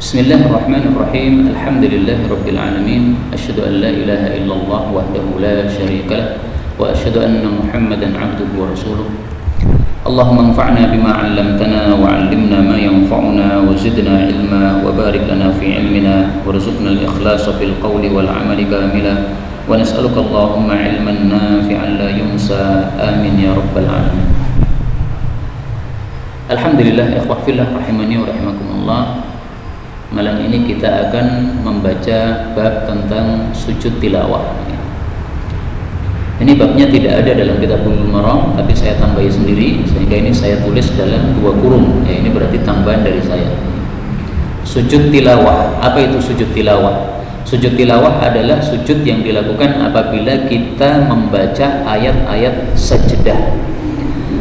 Bismillahirrahmanirrahim. Alhamdulillahirabbil alamin. Asyhadu an la ilaha illallah wahdahu la syarikalah wa asyhadu anna Muhammadan 'abduhu wa rasuluh. Allahumma anfa'na bima 'allamtana wa 'allimna ma yanfa'una wa zidna 'ilma wa barik lana fi 'ilmina warzuqna al-ikhlasa fil qawli wal 'amali kamila wa nas'aluka Allahumma 'ilman nafi'an la yunsa. Amin ya rabbal alamin. Alhamdulillah, ikhwah fillah rahimani wa rahimakumullah. Malam ini kita akan membaca bab tentang sujud tilawah. Ini babnya tidak ada dalam kitab Bulughul Maram, tapi saya tambahi sendiri sehingga ini saya tulis dalam 2 kurung. Ya, ini berarti tambahan dari saya. Sujud tilawah. Apa itu sujud tilawah? Sujud tilawah adalah sujud yang dilakukan apabila kita membaca ayat-ayat sajdah.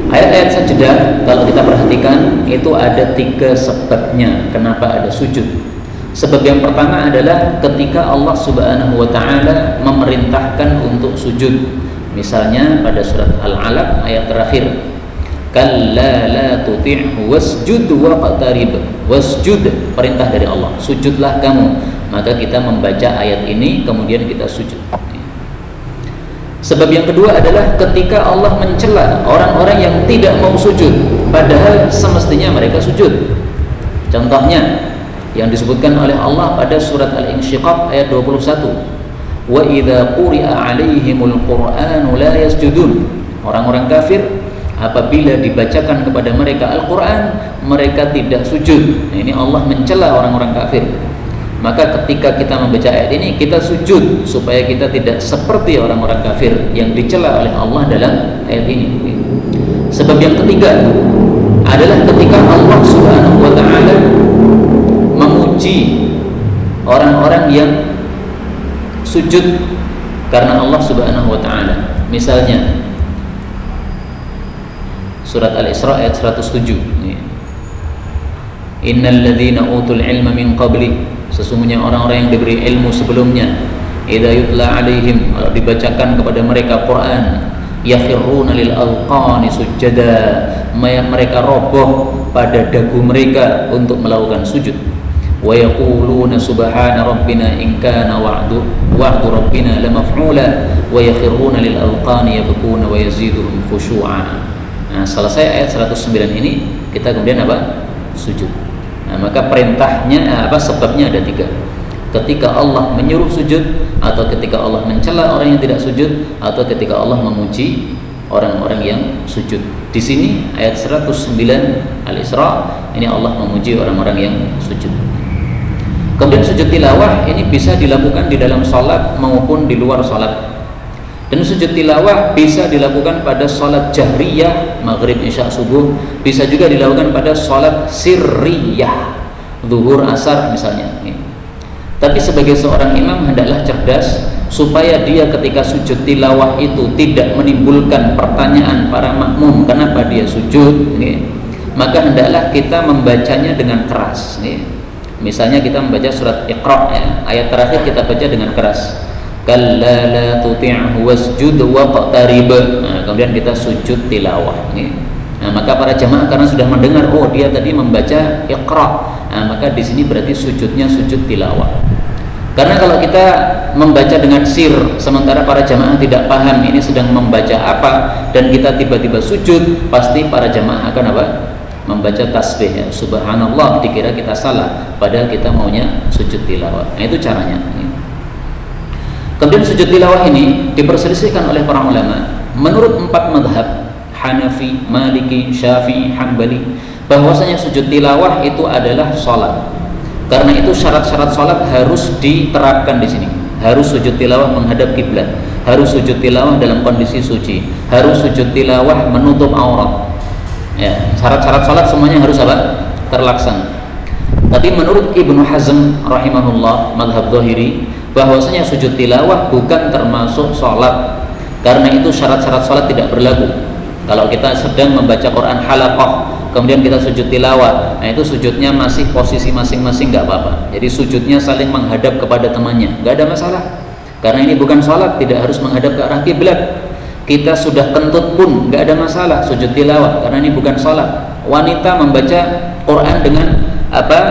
Ayat-ayat sajdah kalau kita perhatikan itu ada 3 sebabnya kenapa ada sujud. Sebab yang pertama adalah ketika Allah Subhanahu wa taala memerintahkan untuk sujud. Misalnya pada surat Al-Alaq ayat terakhir, kalla la tuti'hu wasjud waqtarib. Wasjud, perintah dari Allah, sujudlah kamu. Maka kita membaca ayat ini kemudian kita sujud. Sebab yang kedua adalah ketika Allah mencela orang-orang yang tidak mau sujud padahal semestinya mereka sujud. Contohnya yang disebutkan oleh Allah pada surat Al-Insyiqaq ayat 21, wa idza quri'a 'alaihimul qur'anu la yasjudun. Orang-orang kafir apabila dibacakan kepada mereka Al-Qur'an mereka tidak sujud. Nah, ini Allah mencela orang-orang kafir. Maka ketika kita membaca ayat ini kita sujud supaya kita tidak seperti orang-orang kafir yang dicela oleh Allah dalam ayat ini. Sebab yang ketiga adalah ketika Allah Subhanahu wa taala memuji orang-orang yang sujud karena Allah Subhanahu wa taala. Misalnya surat Al-Isra ayat 107. Innal ladzina utul ilma min qabli, sesungguhnya orang-orang yang diberi ilmu sebelumnya, idza yutla alaihim, kalau dibacakan kepada mereka Quran, yakhiruna lil alqani sujada, mereka roboh pada dagu mereka untuk melakukan sujud. Wa yaquluna subhana rabbina in kana wa'du rabbina lamaf'ula wa yakhiruna lil alqani yabkuna wa yaziduhum khushu'a. Nah, selesai ayat 109 ini kita kemudian apa? Sujud. Nah, maka perintahnya sebabnya ada 3. Ketika Allah menyuruh sujud, atau ketika Allah mencela orang yang tidak sujud, atau ketika Allah memuji orang-orang yang sujud. Di sini ayat 109 Al-Isra ini Allah memuji orang-orang yang sujud. Kemudian sujud tilawah ini bisa dilakukan di dalam salat maupun di luar salat. Dan sujud tilawah bisa dilakukan pada salat jahriyah, maghrib, isya, subuh. Bisa juga dilakukan pada salat sirriyah, zuhur, asar misalnya. Tapi sebagai seorang imam hendaklah cerdas supaya dia ketika sujud tilawah itu tidak menimbulkan pertanyaan para makmum kenapa dia sujud. Maka hendaklah kita membacanya dengan keras. Misalnya kita membaca surat Iqra, ayat terakhir kita baca dengan keras, kalla la tuti'hu wasjud waqtarib. Nah, kemudian kita sujud tilawah. Nah, maka para jamaah karena sudah mendengar, oh dia tadi membaca Iqra, nah, maka di sini berarti sujudnya sujud tilawah. Karena kalau kita membaca dengan sir sementara para jamaah tidak paham ini sedang membaca apa dan kita tiba-tiba sujud, pasti para jamaah akan apa? Membaca tasbih, ya, subhanallah, dikira kita salah padahal kita maunya sujud tilawah. Nah, itu caranya. Kemudian sujud tilawah ini diperselisihkan oleh para ulama menurut 4 madhab, Hanafi, Maliki, Syafi'i, Hambali, bahwasanya sujud tilawah itu adalah salat. Karena itu syarat-syarat salat harus diterapkan di sini. Harus sujud tilawah menghadap kiblat, harus sujud tilawah dalam kondisi suci, harus sujud tilawah menutup aurat. Ya, syarat-syarat salat semuanya harus apa? Terlaksana. Tapi menurut Ibnu Hazm rahimahullah, madhab Zahiri, bahwasanya sujud tilawah bukan termasuk sholat. Karena itu syarat-syarat sholat tidak berlaku. Kalau kita sedang membaca Quran halaqah kemudian kita sujud tilawah, nah itu sujudnya masih posisi masing-masing, nggak apa-apa. Jadi sujudnya saling menghadap kepada temannya, nggak ada masalah. Karena ini bukan sholat, tidak harus menghadap ke arah kiblat. Kita sudah kentut pun nggak ada masalah sujud tilawah, karena ini bukan sholat. Wanita membaca Quran dengan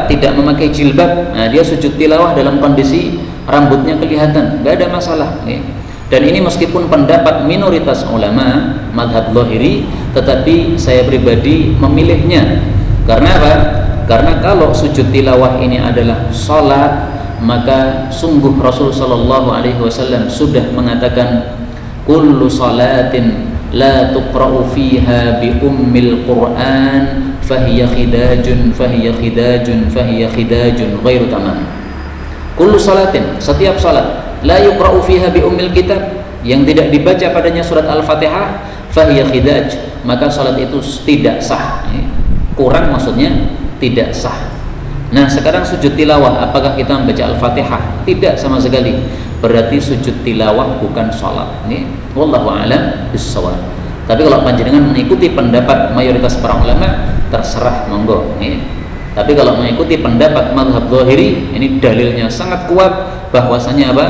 tidak memakai jilbab, nah dia sujud tilawah dalam kondisi rambutnya kelihatan, nggak ada masalah. Dan ini meskipun pendapat minoritas ulama mazhab Zahiri, tetapi saya pribadi memilihnya. Karena apa? Karena kalau sujud tilawah ini adalah salat, maka sungguh Rasul sallallahu alaihi wasallam sudah mengatakan kullu salatin la tuqra'u fiha bi ummil Qur'an fahiya khidajun fahiya khidajun fahiya khidajun ghairu tamam. Kullu salatin, setiap salat, la yuqra'u fiha bi ummil kitab, yang tidak dibaca padanya surat Al-Fatihah, fahiya khidaj, maka salat itu tidak sah. Kurang maksudnya tidak sah. Nah, sekarang sujud tilawah, apakah kita membaca Al-Fatihah? Tidak sama sekali. Berarti sujud tilawah bukan salat. Wallahu a'lam bissawab. Tapi kalau panjenengan mengikuti pendapat mayoritas para ulama, terserah, monggo. Tapi kalau mengikuti pendapat mazhab Zahiri, ini dalilnya sangat kuat bahwasanya apa?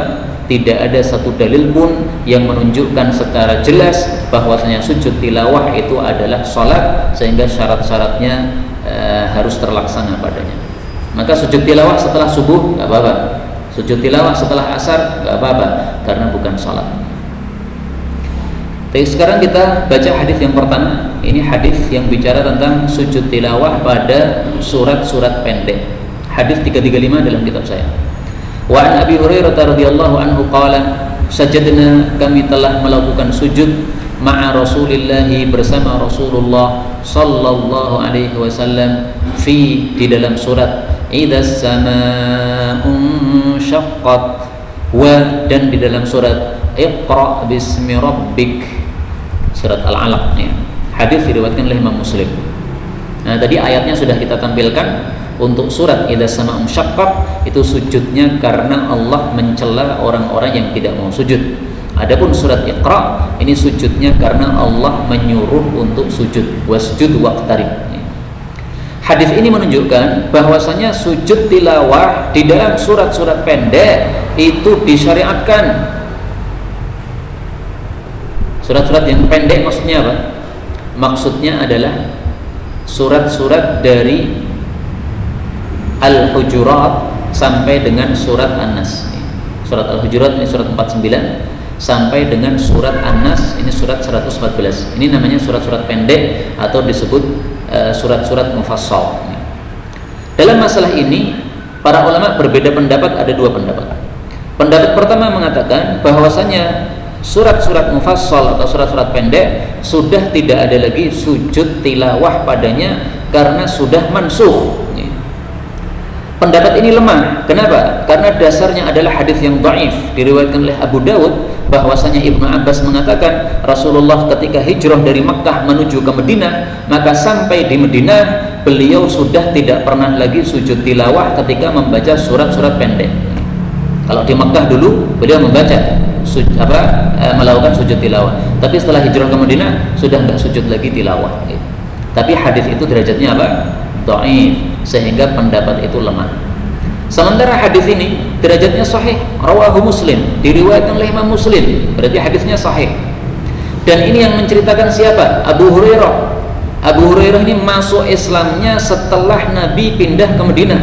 Tidak ada satu dalil pun yang menunjukkan secara jelas bahwasanya sujud tilawah itu adalah salat, sehingga syarat-syaratnya harus terlaksana padanya. Maka sujud tilawah setelah subuh nggak apa-apa, sujud tilawah setelah asar nggak apa-apa, karena bukan salat. Tapi sekarang kita baca hadis yang pertama. Ini hadis yang bicara tentang sujud tilawah pada surat-surat pendek. Hadis 335 dalam kitab saya. Wa an Abi Hurairah radhiyallahu anhu qala sajadna, kami telah melakukan sujud ma'a Rasulillah, bersama Rasulullah sallallahu alaihi wasallam, di dalam surat idzas samaa'un syaqqat, wa, dan di dalam surat Iqra bismi rabbik, surat Al-Alaq. Hadis diriwayatkan oleh Imam Muslim. Nah, tadi ayatnya sudah kita tampilkan. Untuk surat idzas samaa'un syaqqat itu sujudnya karena Allah mencela orang-orang yang tidak mau sujud. Adapun surat Iqra ini sujudnya karena Allah menyuruh untuk sujud, wasjud waqtarib. Hadis ini menunjukkan bahwasanya sujud tilawah di dalam surat-surat pendek itu disyariatkan. Surat-surat yang pendek maksudnya apa? Maksudnya adalah surat-surat dari Al-Hujurat sampai dengan surat An-Nas. Surat Al-Hujurat ini surat 49 sampai dengan surat An-Nas ini surat 114. Ini namanya surat-surat pendek atau disebut surat-surat mufassal. Dalam masalah ini para ulama berbeda pendapat, ada dua pendapat. Pendapat pertama mengatakan bahwasanya surat-surat mufassal atau surat-surat pendek sudah tidak ada lagi sujud tilawah padanya karena sudah mansukh. Pendapat ini lemah. Kenapa? Karena dasarnya adalah hadis yang dhaif diriwayatkan oleh Abu Dawud bahwasanya Ibnu Abbas mengatakan Rasulullah ketika hijrah dari Makkah menuju ke Madinah, maka sampai di Madinah beliau sudah tidak pernah lagi sujud tilawah ketika membaca surat-surat pendek. Kalau di Makkah dulu beliau membaca melakukan sujud tilawah, tapi setelah hijrah ke Madinah sudah tidak sujud lagi tilawah. Tapi hadis itu derajatnya apa? Dhaif, sehingga pendapat itu lemah. Sementara hadis ini derajatnya sahih, rawahu Muslim, diriwayatkan oleh Imam Muslim, berarti hadisnya sahih. Dan ini yang menceritakan siapa? Abu Hurairah. Abu Hurairah ini masuk Islamnya setelah Nabi pindah ke Madinah.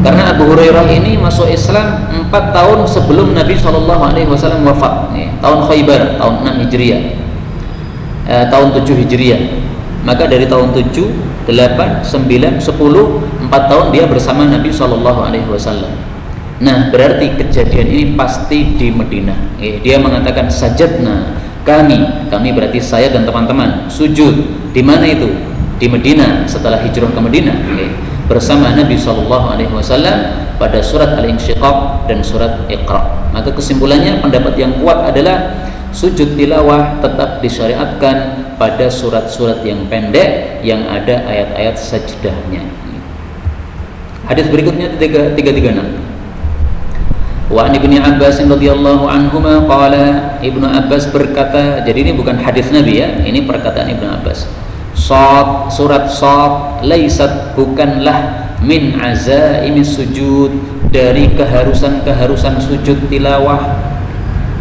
Karena Abu Hurairah ini masuk Islam 4 tahun sebelum Nabi SAW wafat. Tahun Khaybar, tahun 6 Hijriah, tahun 7 Hijriah. Maka dari tahun 7, 8, 9, 10, 4 tahun dia bersama Nabi SAW. Nah, berarti kejadian ini pasti di Madinah. Dia mengatakan sajadna, kami berarti saya dan teman-teman sujud. Di mana itu? Di Madinah setelah hijrah ke Madinah, bersama Nabi SAW pada surat Al-Insyiqaq dan surat Iqra. Maka kesimpulannya pendapat yang kuat adalah sujud tilawah tetap disyariatkan pada surat-surat yang pendek yang ada ayat-ayat sajdahnya. Hadis berikutnya 336. Wa an Ibnu Abbas radhiyallahu anhuma qala, Ibnu Abbas berkata, jadi ini bukan hadis Nabi ya, ini perkataan Ibnu Abbas. Surat Shad laisat, bukanlah min azaimis sujud, dari keharusan-keharusan sujud tilawah.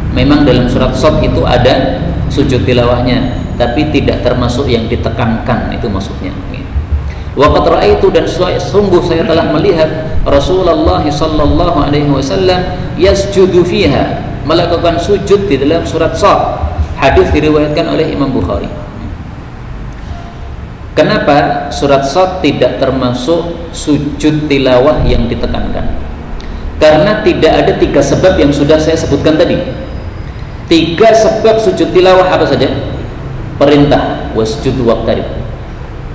Memang dalam surat Shad itu ada sujud tilawahnya, tapi tidak termasuk yang ditekankan, itu maksudnya. Wa qad ra'aitu, dan sungguh saya telah melihat Rasulullah sallallahu alaihi wasallam yasjudu fiha, melakukan sujud di dalam surat Shad. Hadis diriwayatkan oleh Imam Bukhari. Kenapa surat Shad tidak termasuk sujud tilawah yang ditekankan? Karena tidak ada 3 sebab yang sudah saya sebutkan tadi. 3 sebab sujud tilawah apa saja? Perintah, wasjud waqtarib.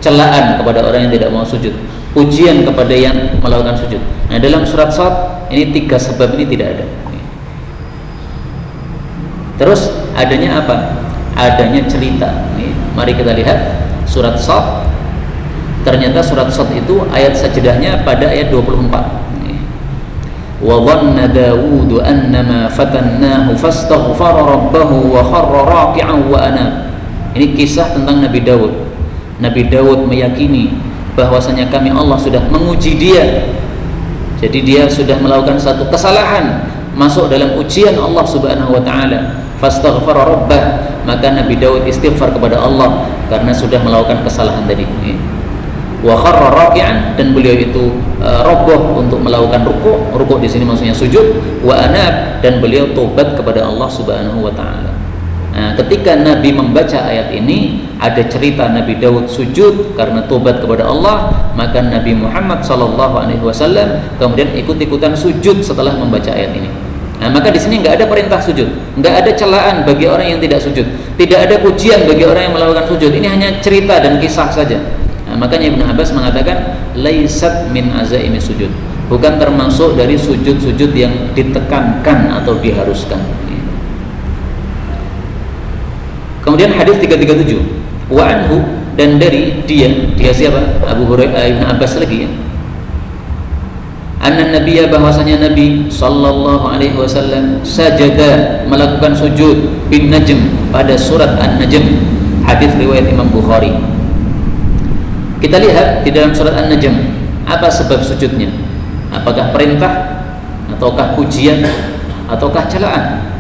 Celaan kepada orang yang tidak mau sujud, pujian kepada yang melakukan sujud. Nah, dalam surat Shad ini 3 sebab ini tidak ada. Terus adanya apa? Adanya cerita. Mari kita lihat surat Shad. Ternyata surat Shad itu ayat sajdahnya pada ayat 24. Wa dhanna Daud annama fatannahu fastaghfara rabbahu wa kharra raki'an wa anab. Ini kisah tentang Nabi Daud. Nabi Daud meyakini bahwasanya kami Allah sudah menguji dia. Jadi dia sudah melakukan satu kesalahan, masuk dalam ujian Allah Subhanahu wa taala. Fastaghfara rabbah, maka Nabi Daud istighfar kepada Allah karena sudah melakukan kesalahan tadi. Wa kharra raki'an, dan beliau itu roboh untuk melakukan rukuk di sini maksudnya sujud. Wa anab, dan beliau tobat kepada Allah Subhanahu wa taala. Nah, ketika Nabi membaca ayat ini, ada cerita Nabi Daud sujud karena tobat kepada Allah, maka Nabi Muhammad SAW kemudian ikut-ikutan sujud setelah membaca ayat ini. Nah, maka di sini nggak ada perintah sujud, nggak ada celaan bagi orang yang tidak sujud, tidak ada pujian bagi orang yang melakukan sujud. Ini hanya cerita dan kisah saja. Nah, makanya Ibnu Abbas mengatakan laisat min azaimi sujud, bukan termasuk dari sujud-sujud yang ditekankan atau diharuskan. Kemudian hadis 337, wa anhu, dan dari dia siapa? Abu Hurairah, Ibnu Abbas lagi ya. Anna nabiyya, bahwasanya Nabi sallallahu alaihi wasallam sajada, melakukan sujud bin najm, pada surat An-Najm. Hadis riwayat Imam Bukhari. Kita lihat di dalam surat An-Najm, apa sebab sujudnya? Apakah perintah, ataukah pujian, ataukah celaan?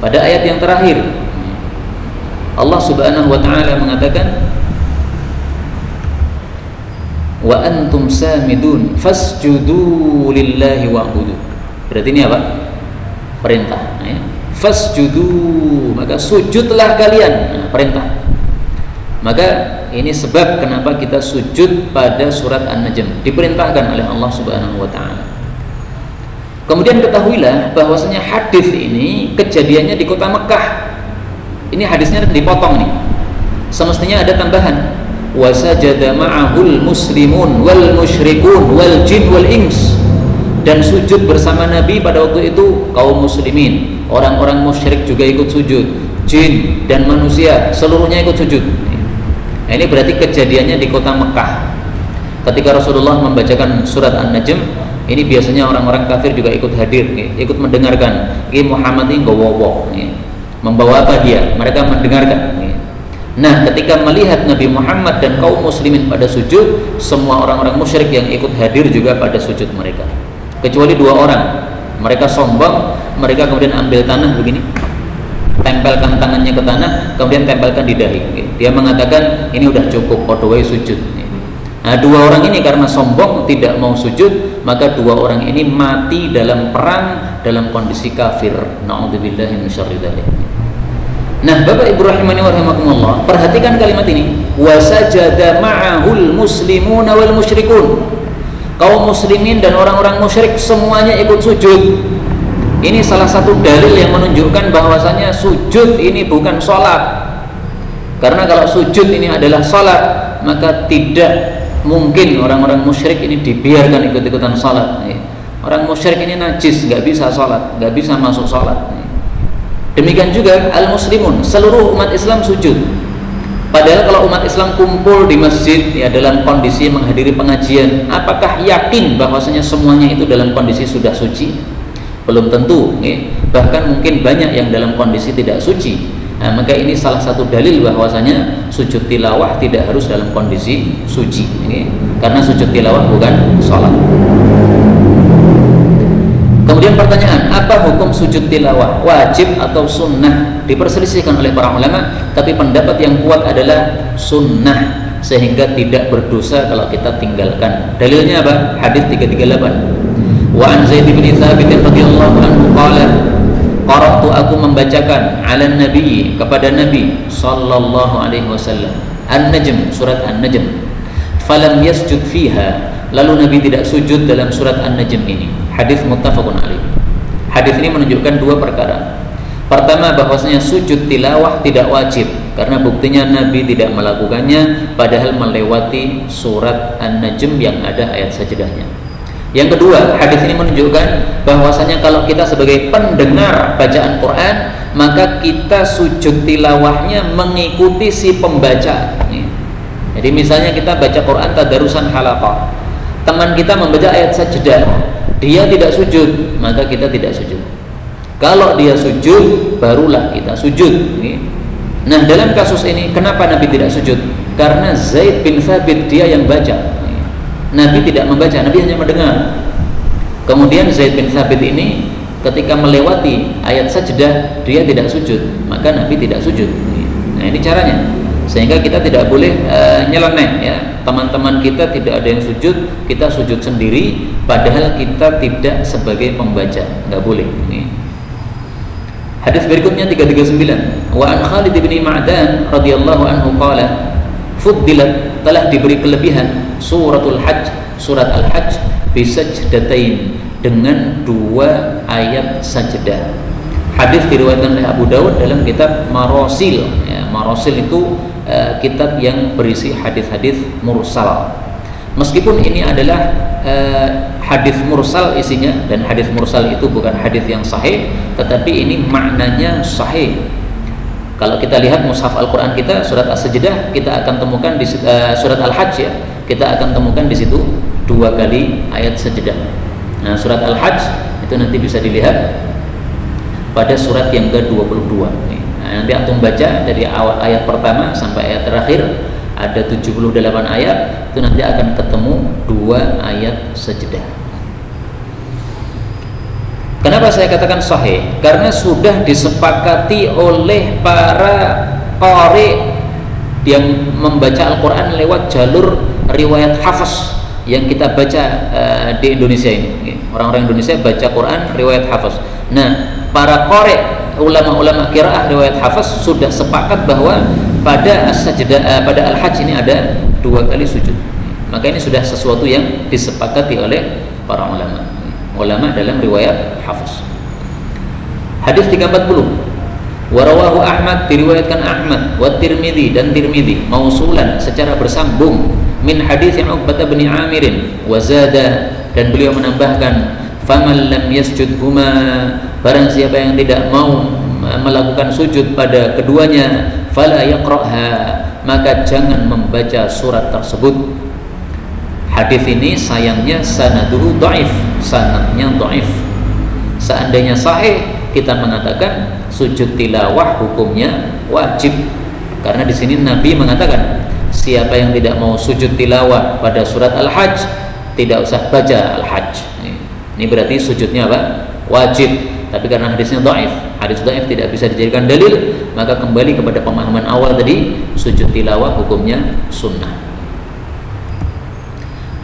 Pada ayat yang terakhir Allah Subhanahu wa taala mengatakan wa antum samidun fasjudu lillahi wa'budu. Berarti ini apa? Perintah. Fasjudu, maka sujudlah kalian. Nah, perintah. Maka ini sebab kenapa kita sujud pada surat An-Najm, diperintahkan oleh Allah Subhanahu wa taala. Kemudian ketahuilah bahwasanya hadis ini kejadiannya di kota Mekah. Ini hadisnya dipotong nih. Semestinya ada tambahan. Wasajada ma'ahul muslimun wal musyrikun wal jin wal ins. Dan sujud bersama Nabi pada waktu itu kaum muslimin, orang-orang musyrik juga ikut sujud, jin dan manusia seluruhnya ikut sujud. Nah, ini berarti kejadiannya di kota Mekah. Ketika Rasulullah membacakan surat An-Najm, ini biasanya orang-orang kafir juga ikut hadir, ikut mendengarkan. Ini Muhammad ini gowo-gowo. Membawa apa dia? Mereka mendengarkan. Nah, ketika melihat Nabi Muhammad dan kaum muslimin pada sujud, semua orang-orang musyrik yang ikut hadir juga pada sujud mereka. Kecuali 2 orang. Mereka sombong, mereka kemudian ambil tanah begini, tempelkan tangannya ke tanah, kemudian tempelkan di dahi. Dia mengatakan ini udah cukup, podowai sujud. Nah, 2 orang ini karena sombong tidak mau sujud, maka 2 orang ini mati dalam perang dalam kondisi kafir. Na'udzubillahi min syarri dzalik. Nah, Bapak Ibu rahimani wa rahimakumullah, perhatikan kalimat ini. Wasajada ma'ahul muslimuna wal musyrikun. Kaum muslimin dan orang-orang musyrik semuanya ikut sujud. Ini salah satu dalil yang menunjukkan bahwasanya sujud ini bukan sholat. Karena kalau sujud ini adalah sholat, maka tidak mungkin orang-orang musyrik ini dibiarkan ikut-ikutan sholat. Orang musyrik ini najis, nggak bisa sholat, nggak bisa masuk sholat. Demikian juga al-muslimun, seluruh umat Islam sujud. Padahal kalau umat Islam kumpul di masjid ya dalam kondisi menghadiri pengajian, apakah yakin bahwasanya semuanya itu dalam kondisi sudah suci? Belum tentu. Bahkan mungkin banyak yang dalam kondisi tidak suci. Nah, maka ini salah satu dalil bahwasanya sujud tilawah tidak harus dalam kondisi suci. Karena sujud tilawah bukan sholat. Kemudian pertanyaan, apa hukum sujud tilawah? Wajib atau sunnah? Diperselisihkan oleh para ulama, tapi pendapat yang kuat adalah sunnah. sehingga tidak berdosa kalau kita tinggalkan. Dalilnya apa? Hadis 338. Wa an Zaid bin Thabit radhiyallahu anhu qala qara'tu, aku membacakan ala nabi, kepada Nabi sallallahu alaihi wasallam, An-Najm, surat An-Najm. Falam yasjud fiha, lalu Nabi tidak sujud dalam surat An-Najm ini. Hadis muttafaqun alaih. Hadis ini menunjukkan dua perkara. Pertama, bahwasanya sujud tilawah tidak wajib, karena buktinya Nabi tidak melakukannya padahal melewati surat An-Najm yang ada ayat sajdahnya. Yang kedua, hadis ini menunjukkan bahwasanya kalau kita sebagai pendengar bacaan Quran, maka kita sujud tilawahnya mengikuti si pembaca. Jadi misalnya kita baca Quran tadarusan halaqah, teman kita membaca ayat sajdah, dia tidak sujud, maka kita tidak sujud. Kalau dia sujud, barulah kita sujud. Nah, dalam kasus ini kenapa Nabi tidak sujud? Karena Zaid bin Thabit dia yang baca, Nabi tidak membaca, Nabi hanya mendengar. Kemudian Zaid bin Thabit ini ketika melewati ayat sajdah, dia tidak sujud, maka Nabi tidak sujud. Nah, ini caranya. Sehingga kita tidak boleh nyeleneh, ya. Teman-teman kita tidak ada yang sujud, kita sujud sendiri, padahal kita tidak sebagai pembaca, nggak boleh. Hadis berikutnya 339. Wa an Khalid bin Ma'dan radhiyallahu anhu qala fuddilat, telah diberi kelebihan suratul Hajj, surat Al-Hajj bisajdatain, dengan 2 ayat sajdah. Hadis diriwayatkan oleh Abu Dawud dalam kitab Marasil, ya. Marasil itu kitab yang berisi hadis-hadis mursal. Meskipun ini adalah hadis mursal isinya, dan hadis mursal itu bukan hadis yang sahih, tetapi ini maknanya sahih. Kalau kita lihat mushaf Al-Quran kita, surat As-Sajdah, kita akan temukan di surat Al-Hajj, ya, kita akan temukan di situ 2 kali ayat sajdah. Nah, surat Al-Hajj itu nanti bisa dilihat pada surat yang ke-22. Nah, nanti antum baca dari awal ayat pertama sampai ayat terakhir, ada 78 ayat, itu nanti akan ketemu 2 ayat sajdah. Kenapa saya katakan sahih? Karena sudah disepakati oleh para qari yang membaca Al-Quran lewat jalur riwayat hafaz yang kita baca di Indonesia ini. Orang-orang Indonesia baca Quran riwayat hafaz. Nah, para qari, ulama-ulama qiraah riwayat hafaz sudah sepakat bahwa pada as-sajdah, pada Al-Hajj ini ada 2 kali sujud. Maka ini sudah sesuatu yang disepakati oleh para ulama dalam riwayat hafaz. Hadis 340. Warawahu Ahmad, diriwayatkan Ahmad, wa Tirmidzi, dan Tirmidzi mausulan, secara bersambung, min hadis Uqbah bin Amir wa zada, dan beliau menambahkan faman lam yasjud huma, barang siapa yang tidak mau melakukan sujud pada keduanya, fala yaqra'ha, maka jangan membaca surat tersebut. Hadis ini sayangnya sanaduhu dhaif, sanadnya dhaif. Seandainya sahih, kita mengatakan sujud tilawah hukumnya wajib, karena di sini Nabi mengatakan siapa yang tidak mau sujud tilawah pada surat Al-Hajj, tidak usah baca Al-Hajj. Ini berarti sujudnya apa? Wajib. Tapi karena hadisnya dhaif, hadis dhaif tidak bisa dijadikan dalil, maka kembali kepada pemahaman awal tadi, sujud tilawah hukumnya sunnah.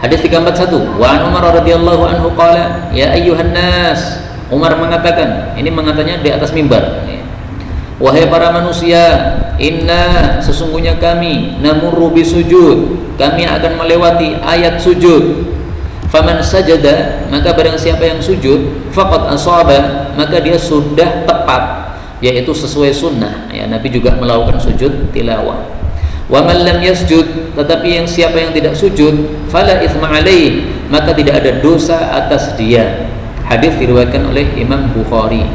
Hadis 341. Wa an Umar radhiyallahu anhu qala ya ayyuhan nas, Umar mengatakan, ini mengatanya di atas mimbar, wahai para manusia, inna, sesungguhnya kami, namurru bisujud, kami akan melewati ayat sujud. Faman sajada, maka barang siapa yang sujud, faqad asaba, maka dia sudah tepat, yaitu sesuai sunnah, ya. Nabi juga melakukan sujud tilawah. Wa man lam yasjud, tetapi yang siapa yang tidak sujud, fala itsma alaih, maka tidak ada dosa atas dia. Hadis diriwayatkan oleh Imam Bukhari.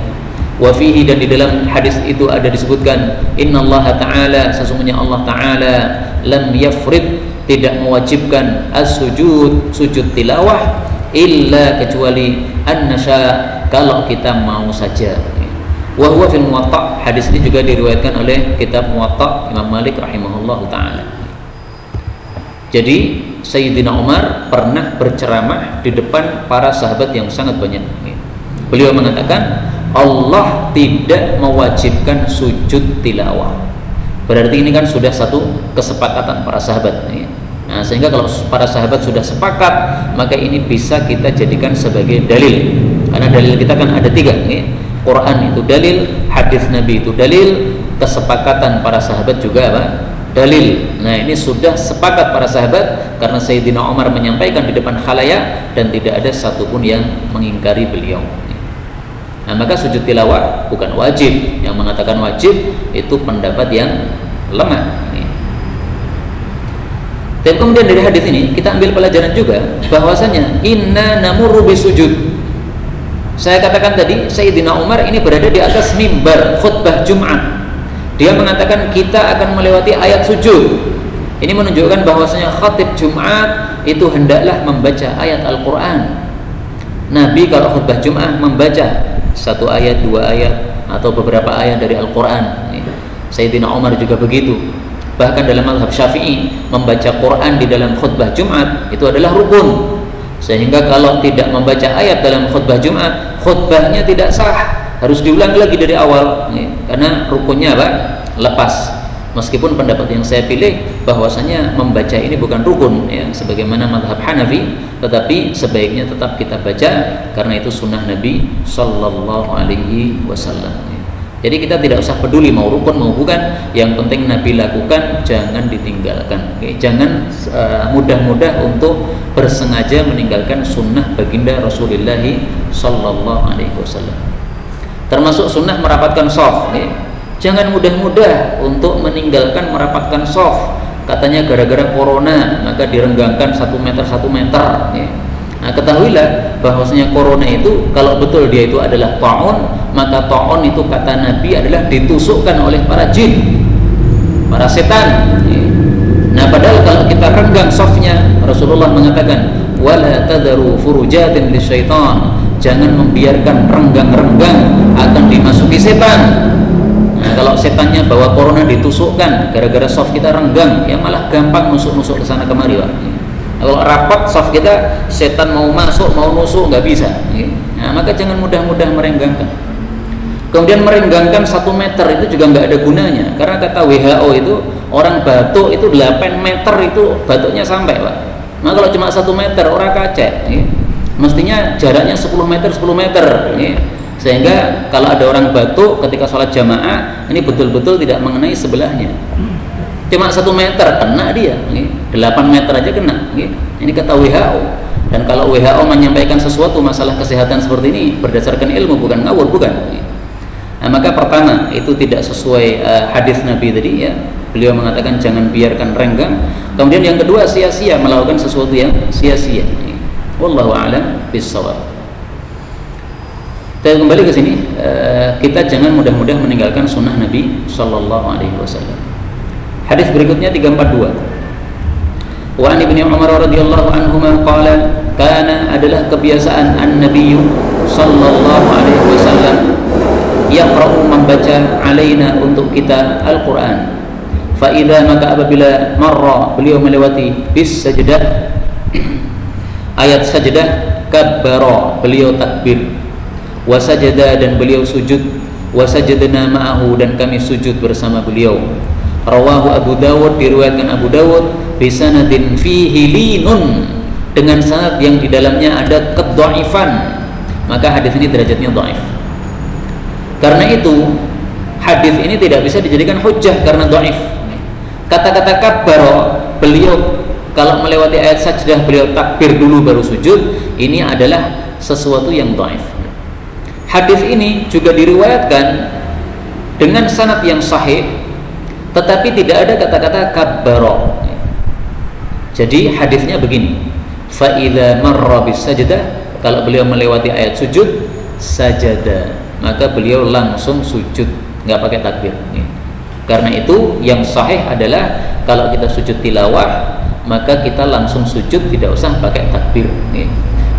Wa fihi, dan di dalam hadis itu ada disebutkan innallaha ta'ala, sesungguhnya Allah Ta'ala lam yafrid, tidak mewajibkan as-sujud, sujud tilawah, illa, kecuali an-nasya, kalau kita mau saja. Wa huwa fil Muwatta, hadis ini juga diriwayatkan oleh kitab Muwatta Imam Malik rahimahullahu ta'ala. Jadi Sayyidina Umar pernah berceramah di depan para sahabat yang sangat banyak. Beliau mengatakan Allah tidak mewajibkan sujud tilawah, Berarti ini kan sudah satu kesepakatan para sahabat. Nah, sehingga kalau para sahabat sudah sepakat, maka ini bisa kita jadikan sebagai dalil. Karena dalil kita kan ada 3. Quran itu dalil, hadis Nabi itu dalil, kesepakatan para sahabat juga apa? Dalil. Nah, ini sudah sepakat para sahabat karena Sayyidina Umar menyampaikan di depan khalayak dan tidak ada satupun yang mengingkari beliau. Nah, maka sujud tilawah bukan wajib. Yang mengatakan wajib itu pendapat yang lemah. Dan kemudian dari hadis ini kita ambil pelajaran juga bahwasanya inna namurru bisujud. Saya katakan tadi Sayyidina Umar ini berada di atas mimbar khutbah Jumat. Dia mengatakan kita akan melewati ayat sujud. Ini menunjukkan bahwasanya khatib Jumat itu hendaklah membaca ayat Al-Qur'an. Nabi kalau khutbah Jumat membaca 1 ayat, 2 ayat atau beberapa ayat dari Al-Qur'an. Sayyidina Umar juga begitu. Bahkan dalam mazhab Syafi'i membaca Quran di dalam khutbah Jumat itu adalah rukun. Sehingga kalau tidak membaca ayat dalam khutbah Jumat, khutbahnya tidak sah. Harus diulang lagi dari awal, karena rukunnya apa? Lepas. Meskipun pendapat yang saya pilih bahwasanya membaca ini bukan rukun, ya, sebagaimana mazhab Hanafi, tetapi sebaiknya tetap kita baca karena itu sunnah Nabi Sallallahu Alaihi Wasallam. Jadi kita tidak usah peduli mau rukun mau bukan, yang penting Nabi lakukan, jangan ditinggalkan. Jangan mudah-mudah untuk bersengaja meninggalkan sunnah baginda Rasulullah Sallallahu Alaihi Wasallam. Termasuk sunnah merapatkan shaf. Jangan mudah-mudah untuk meninggalkan merapatkan shaf. Katanya gara-gara corona maka direnggangkan 1 meter 1 meter. Nah, ketahuilah bahwasanya corona itu kalau betul dia itu adalah ta'un, maka ta'un itu kata Nabi adalah ditusukkan oleh para jin, para setan. Nah, padahal kalau kita renggang shafnya, Rasulullah mengatakan wala tadharu furujatin lisyaitan, jangan membiarkan renggang-renggang akan dimasuki setan. Nah, kalau setannya bawa corona ditusukkan gara-gara shaf kita renggang, ya malah gampang nusuk-nusuk ke sana kemari, Pak. Kalau rapat shaf kita, setan mau masuk mau nusuk nggak bisa. Nah, maka jangan mudah-mudah merenggangkan. Kemudian merenggangkan 1 meter itu juga nggak ada gunanya, karena kata WHO itu orang batuk itu 8 meter itu batuknya sampai, Pak. Nah, kalau cuma 1 meter orang kacek, mestinya jaraknya 10 meter 10 meter. Sehingga kalau ada orang batuk ketika sholat jamaah, ini betul-betul tidak mengenai sebelahnya. Cuma 1 meter kena dia, 8 meter aja kena. Ini kata WHO. Dan kalau WHO menyampaikan sesuatu masalah kesehatan seperti ini berdasarkan ilmu, bukan ngawur, bukan. Nah, maka pertama itu tidak sesuai hadis Nabi tadi, ya. Beliau mengatakan jangan biarkan renggang. Kemudian yang kedua, sia-sia melakukan sesuatu yang sia-sia. Wallahu a'lam bishawab. Kita kembali ke sini, kita jangan mudah-mudah meninggalkan sunnah Nabi Sallallahu Alaihi Wasallam. Hadis berikutnya 342. Wa an Ibnu Umar radhiyallahu anhuma qala, kana adalah kebiasaan an-nabiy sallallahu alaihi wasallam yaqra'u membaca alaina untuk kita Al-Qur'an. Fa idza maka apabila marra beliau melewati bis sajdah ayat sajdah, kabbara beliau takbir, wa sajada dan beliau sujud, wa sajadna ma'ahu dan kami sujud bersama beliau. Rawahu Abu Dawud, diriwayatkan Abu Dawud bisanadin fihi linun, dengan sanad yang di dalamnya ada kedhaifan, maka hadis ini derajatnya dhaif. Karena itu hadis ini tidak bisa dijadikan hujjah karena dhaif. Kata-kata kabbara, beliau kalau melewati ayat sajdah beliau takbir dulu baru sujud, ini adalah sesuatu yang dhaif. Hadis ini juga diriwayatkan dengan sanad yang sahih, tetapi tidak ada kata-kata kabbara. Jadi hadisnya begini, fa idza marra bis sajdah, kalau beliau melewati ayat sujud, sajada, maka beliau langsung sujud, nggak pakai takbir. Karena itu yang sahih adalah kalau kita sujud tilawah, maka kita langsung sujud, tidak usah pakai takbir.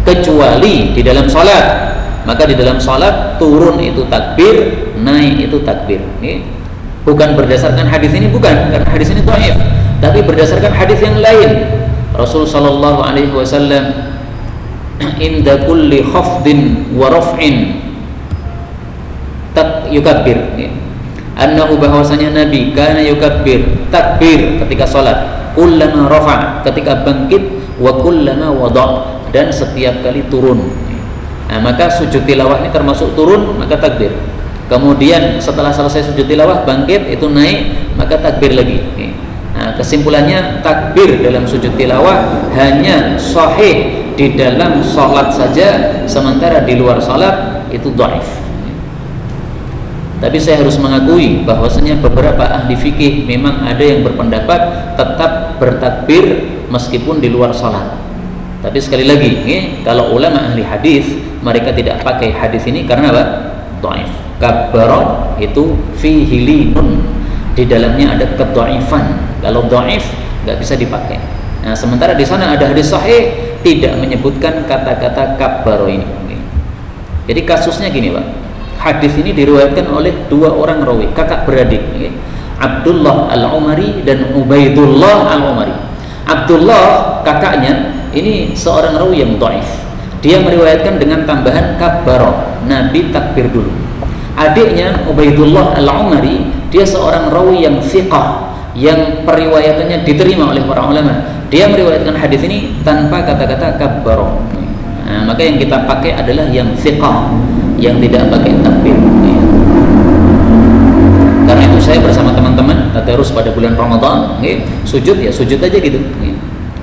Kecuali di dalam salat, maka di dalam salat turun itu takbir, naik itu takbir. Bukan berdasarkan hadis ini, bukan, karena hadis ini dhaif, tapi berdasarkan hadis yang lain. Rasul sallallahu alaihi wasallam inda kulli khafdin wa raf'in yukabbir. annahu bahwasanya Nabi kana yukabbir, takbir ketika salat, kullama rafa, ketika bangkit, wa kullama wada, dan setiap kali turun. Nah, maka sujud tilawah ini termasuk turun, maka takbir. Kemudian setelah selesai sujud tilawah bangkit, itu naik, maka takbir lagi. Nah, kesimpulannya takbir dalam sujud tilawah hanya sahih di dalam salat saja, sementara di luar salat itu dhaif. Tapi saya harus mengakui bahwasanya beberapa ahli fikih memang ada yang berpendapat tetap bertakbir meskipun di luar salat. Tapi sekali lagi, kalau ulama ahli hadis mereka tidak pakai hadis ini karena apa? Dhaif. Kabbara itu fihi linun, di dalamnya ada kedhaifan. Kalau dhaif nggak bisa dipakai. Nah, sementara di sana ada hadis sahih tidak menyebutkan kata-kata kabbara ini. Jadi kasusnya gini, Pak. Hadis ini diriwayatkan oleh dua orang rawi, kakak beradik, Abdullah Al-Umari dan Ubaidullah Al-Umari. Abdullah kakaknya ini seorang rawi yang dhaif. Dia meriwayatkan dengan tambahan kabbara, Nabi takbir dulu. Adiknya Ubaidullah Al-Umari, dia seorang rawi yang thiqah, yang periwayatannya diterima oleh para ulama. Dia meriwayatkan hadis ini tanpa kata-kata kabbara. Nah, maka yang kita pakai adalah yang thiqah, yang tidak pakai takbir. Karena itu saya bersama teman-teman tadarus pada bulan Ramadan, sujud ya sujud aja gitu,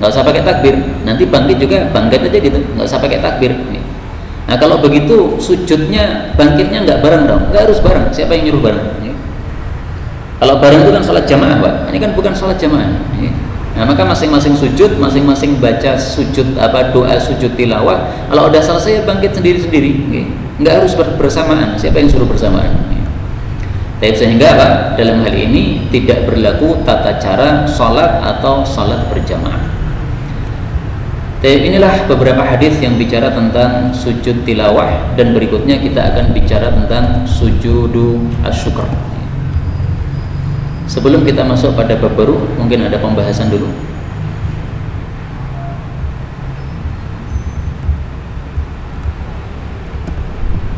nggak usah pakai takbir. Nanti bangkit juga bangkit aja gitu, nggak usah pakai takbir. Nah, kalau begitu sujudnya bangkitnya nggak bareng dong, nggak harus bareng. Siapa yang nyuruh bareng? Kalau bareng itu kan sholat jamaah, Pak. Ini kan bukan sholat jamaah. Nah, maka masing-masing sujud, masing-masing baca sujud doa sujud tilawah. Kalau udah selesai bangkit sendiri-sendiri, nggak harus bersamaan. Siapa yang suruh bersamaan? Sehingga apa? Dalam hal ini tidak berlaku tata cara sholat atau sholat berjamaah. Inilah beberapa hadis yang bicara tentang sujud tilawah, dan berikutnya kita akan bicara tentang sujudu asyukur. Sebelum kita masuk pada bab baru, mungkin ada pembahasan dulu.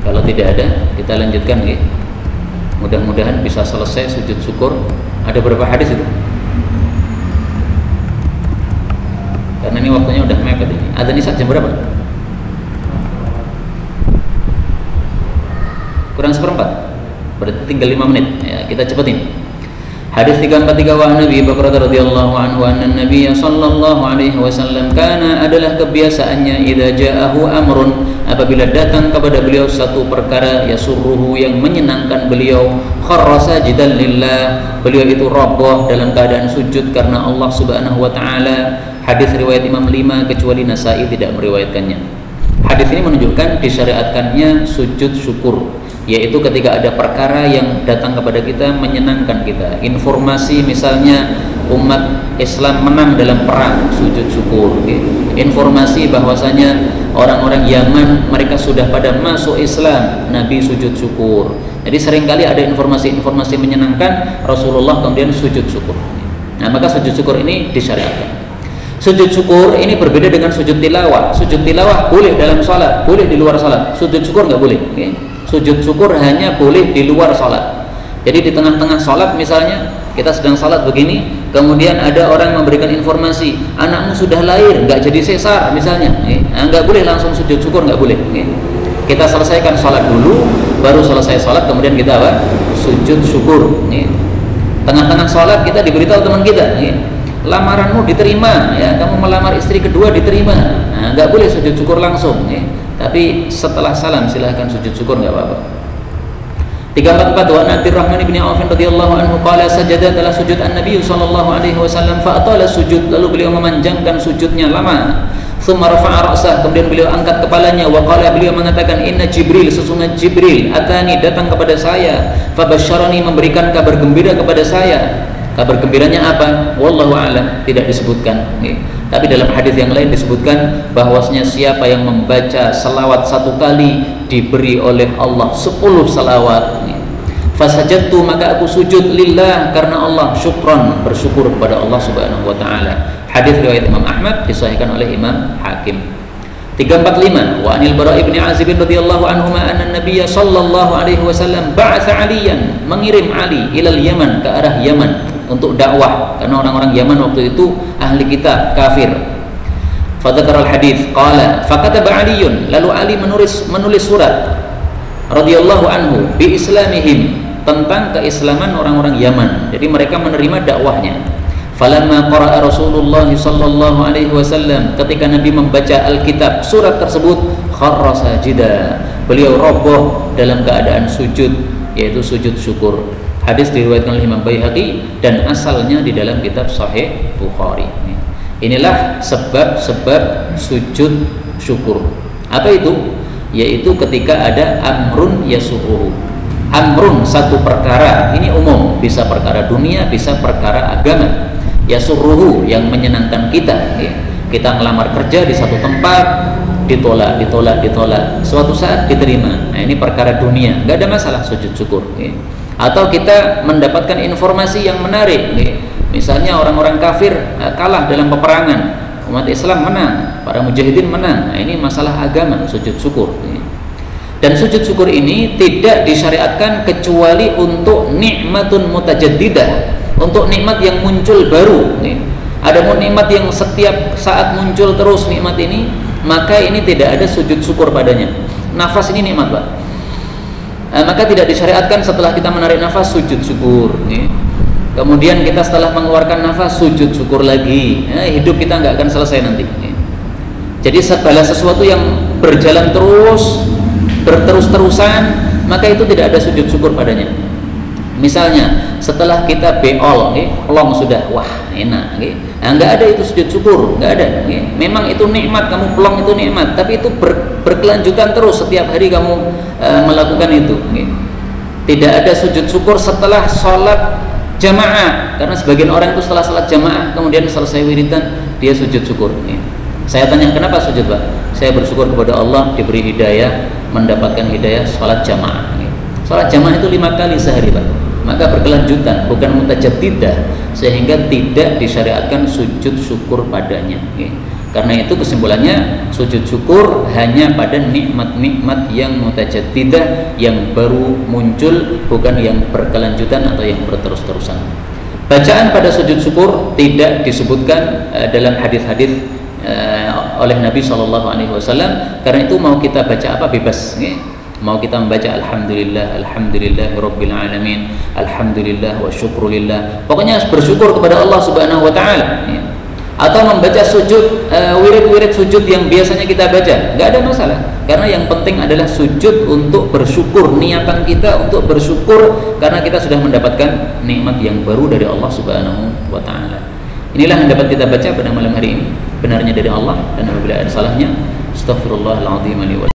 Kalau tidak ada, kita lanjutkan ya. Mudah-mudahan bisa selesai sujud syukur. Ada berapa hadis itu? Karena ini waktunya udah mepet ini. Adzan Isya jam berapa? Kurang seperempat. Berarti tinggal 5 menit. Ya, kita cepetin. Hadis 343 wa Nabi Bakar radhiyallahu anhu anna Nabi sallallahu alaihi wasallam kana adalah kebiasaannya idza ja'ahu amrun, apabila datang kepada beliau satu perkara yasurruhu yang menyenangkan beliau, kharra sajidan lillah, beliau itu roboh dalam keadaan sujud karena Allah Subhanahu wa taala. Hadis riwayat Imam 5 kecuali Nasai tidak meriwayatkannya. Hadis ini menunjukkan disyariatkannya sujud syukur, yaitu ketika ada perkara yang datang kepada kita menyenangkan kita. Informasi misalnya umat Islam menang dalam perang, sujud syukur. Informasi bahwasanya orang-orang Yaman mereka sudah pada masuk Islam, Nabi sujud syukur. Jadi seringkali ada informasi-informasi menyenangkan, Rasulullah kemudian sujud syukur. Nah, maka sujud syukur ini disyariatkan. Sujud syukur ini berbeda dengan sujud tilawah. Sujud tilawah boleh dalam salat, boleh di luar salat. Sujud syukur nggak boleh. Sujud syukur hanya boleh di luar salat. Jadi di tengah-tengah salat misalnya kita sedang salat begini, kemudian ada orang memberikan informasi, anakmu sudah lahir, nggak jadi sesar misalnya, nggak boleh langsung sujud syukur, nggak boleh. Kita selesaikan salat dulu, baru selesai salat kemudian kita apa? Sujud syukur. Tengah-tengah salat kita diberitahu teman kita, lamaranmu diterima, ya, kamu melamar istri kedua diterima. Nah, nggak boleh sujud syukur langsung, tapi setelah salam silahkan sujud syukur, nggak apa-apa. 344 wa Nabi Rahman bin Auf radhiyallahu anhu qala sajada, telah sujud an-nabi sallallahu alaihi wasallam fa atala sujud, lalu beliau memanjangkan sujudnya lama. Tsumma rafa'a ra'sah, kemudian beliau angkat kepalanya, wa qala, beliau mengatakan inna Jibril, sesungguhnya Jibril atani, datang kepada saya, fa basyarani, memberikan kabar gembira kepada saya. Kabar gembiranya apa? Wallahu a'lam, tidak disebutkan. Tapi dalam hadis yang lain disebutkan bahwasanya siapa yang membaca selawat 1 kali diberi oleh Allah 10 selawat. Fasajadtu, maka aku sujud lillah, karena Allah, syukran, bersyukur kepada Allah Subhanahu wa taala. Hadis riwayat Imam Ahmad, disahihkan oleh Imam Hakim. 345 wa anil Bara' bin Azib radhiyallahu anhuma anna Nabiyya sallallahu alaihi wasallam ba'atsa Aliyan, mengirim Ali ilal Yaman, ke arah Yaman untuk dakwah, karena orang-orang Yaman waktu itu ahli kitab, kafir. Fadzakara al-hadits qala fakataba Aliyun, lalu Ali menulis surat radhiyallahu anhu bi islamihim, tentang keislaman orang-orang Yaman. Jadi mereka menerima dakwahnya. Falamma qara'a Rasulullah sallallahu alaihi wasallam, ketika Nabi membaca Alkitab, surat tersebut, kharra sajida, beliau roboh dalam keadaan sujud, yaitu sujud syukur. Hadis diriwayatkan oleh Imam Baihaqi dan asalnya di dalam kitab Sahih Bukhari. Inilah sebab-sebab sujud syukur. Apa itu? Yaitu ketika ada amrun yasuruhu. Amrun, satu perkara, ini umum, bisa perkara dunia, bisa perkara agama. Yasuruhu, yang menyenangkan kita, ya. Kita ngelamar kerja di satu tempat, ditolak. Suatu saat diterima. Nah, ini perkara dunia, nggak ada masalah sujud syukur, ya. Atau kita mendapatkan informasi yang menarik, ya. Misalnya orang-orang kafir kalah dalam peperangan, umat Islam menang, para mujahidin menang. Nah, ini masalah agama, sujud syukur, ya. Dan sujud syukur ini tidak disyariatkan kecuali untuk nikmatun mutajaddidah, untuk nikmat yang muncul baru. Adapun nikmat yang setiap saat muncul terus nikmat ini, maka ini tidak ada sujud syukur padanya. Nafas ini nikmat, Pak. Maka tidak disyariatkan setelah kita menarik nafas sujud syukur. Kemudian kita setelah mengeluarkan nafas sujud syukur lagi. Hidup kita nggak akan selesai nanti. Jadi segala sesuatu yang berjalan berterus-terusan, maka itu tidak ada sujud syukur padanya. Misalnya setelah kita beol, plong sudah, wah enak, nah, nggak ada itu sujud syukur, nggak ada. Memang itu nikmat, kamu plong itu nikmat, tapi itu berkelanjutan terus, setiap hari kamu melakukan itu. Tidak ada sujud syukur setelah sholat jamaah, karena sebagian orang itu setelah sholat jamaah kemudian selesai wiridan dia sujud syukur. Saya tanya, kenapa sujud, Pak? Saya bersyukur kepada Allah diberi hidayah, mendapatkan hidayah sholat jamaah. Sholat jamaah itu 5 kali sehari, Pak. Maka berkelanjutan, bukan mutajaddidah, sehingga tidak disyariatkan sujud syukur padanya. Karena itu kesimpulannya, sujud syukur hanya pada nikmat-nikmat yang mutajaddidah, yang baru muncul, bukan yang berkelanjutan atau yang berterus-terusan. Bacaan pada sujud syukur tidak disebutkan dalam hadis-hadis oleh Nabi SAW. Karena itu mau kita baca apa bebas. Mau kita membaca alhamdulillah, alhamdulillahirabbil alamin, alhamdulillah wa syukrulillah. Pokoknya bersyukur kepada Allah Subhanahu wa taala. Atau membaca sujud, wirid-wirid sujud yang biasanya kita baca, enggak ada masalah. Karena yang penting adalah sujud untuk bersyukur, niatan kita untuk bersyukur karena kita sudah mendapatkan nikmat yang baru dari Allah Subhanahu wa taala. Inilah yang dapat kita baca pada malam hari ini. Benarnya dari Allah, dan apabila ada salahnya, astaghfirullahaladzim li wa